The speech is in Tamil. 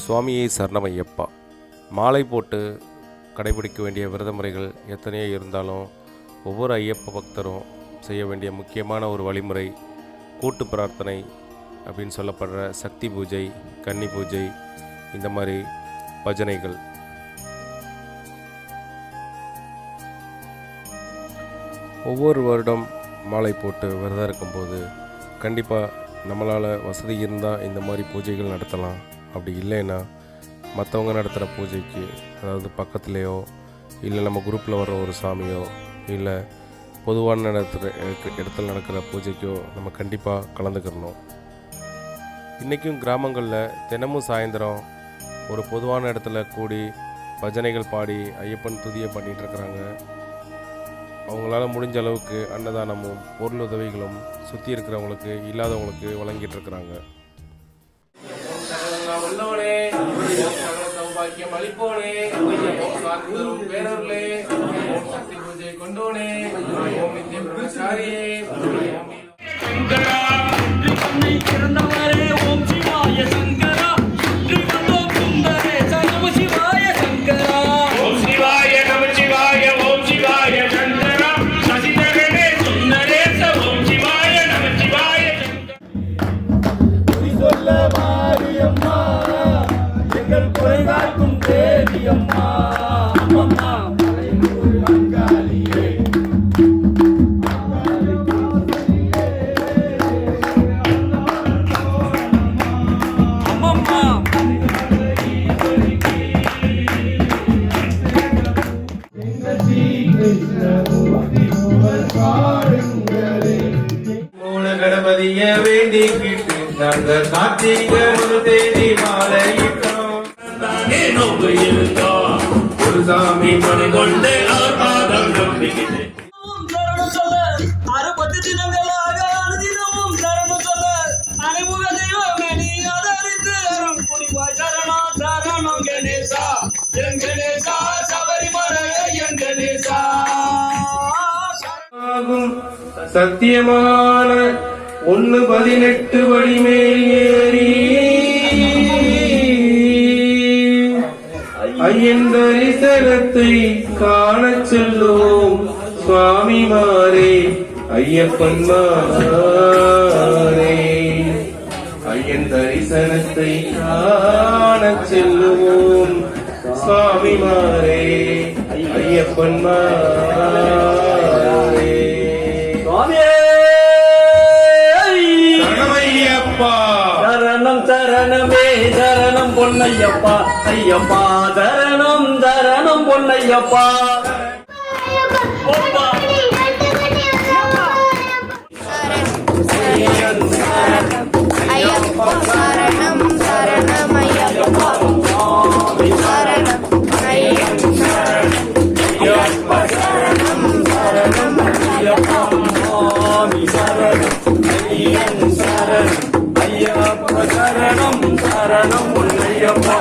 சுவாமியை சரணமையப்பா. மாலை போட்டு கடைபிடிக்க வேண்டிய விரத முறைகள் எத்தனையோ இருந்தாலும் ஒவ்வொரு ஐயப்ப பக்தரும் செய்ய வேண்டிய முக்கியமான ஒரு வழிமுறை கூட்டு பிரார்த்தனை அப்படின்னு சொல்லப்படுற சக்தி பூஜை, கன்னி பூஜை, இந்த மாதிரி பஜனைகள். ஒவ்வொரு வருடம் மாலை போட்டு விரதம் இருக்கும்போது கண்டிப்பாக நம்மளால் வசதி இருந்தால் இந்த மாதிரி பூஜைகள் நடத்தலாம். அப்படி இல்லைன்னா மற்றவங்க நடத்துகிற பூஜைக்கு, அதாவது பக்கத்துலேயோ இல்லை நம்ம குரூப்பில் வர்ற ஒரு சாமியோ இல்லை பொதுவான இடத்துல நடக்கிற பூஜைக்கோ நம்ம கண்டிப்பாக கலந்துக்கிறணும். இன்றைக்கும் கிராமங்களில் தினமும் சாயந்தரம் ஒரு பொதுவான இடத்துல கூடி பஜனைகள் பாடி ஐயப்பன் துதியை பண்ணிகிட்ருக்குறாங்க. அவங்களால முடிஞ்ச அளவுக்கு அன்னதானமும் பொருள் உதவிகளும் சுற்றி இருக்கிறவங்களுக்கு, இல்லாதவங்களுக்கு வழங்கிட்டுருக்குறாங்க. கணபதிய வேண்டிக்கிட்டு நாங்கள் கார்த்திகை ஒரு தேதி மாலையிட்டோம். நோக்கு இருந்தோம் ஒரு சாமி மனை கொண்டு அவர் பாதம் நம்பிக்கிட்டு 60 தினங்களாக அனுதினமும் சரணம் சொல்ல அனைமுக தெய்வமே நீ ஆதரித்து அருள் புரிவாய். சரணா சரணம் கணேசா என் கணேசா, சபரிமலை என் கணேசா. சத்தியமான 1:18 வடிமேல் ஏறி ஐயன் தரிசனத்தை காணச் செல்லும் சுவாமிமாரே, ஐயப்பன் மாரே. ஐயன் தரிசனத்தை காணச் செல்லுவோம் சுவாமிமாரே, ஐயப்பன் மாரே. சரணமையப்பா, சரணம் சரணமே சரணம் பொன்னையப்பா, ஐயப்பா சரணம் சரணம் பொன்னையப்பா. சரணம் சரணம் பொன்னையப்பா.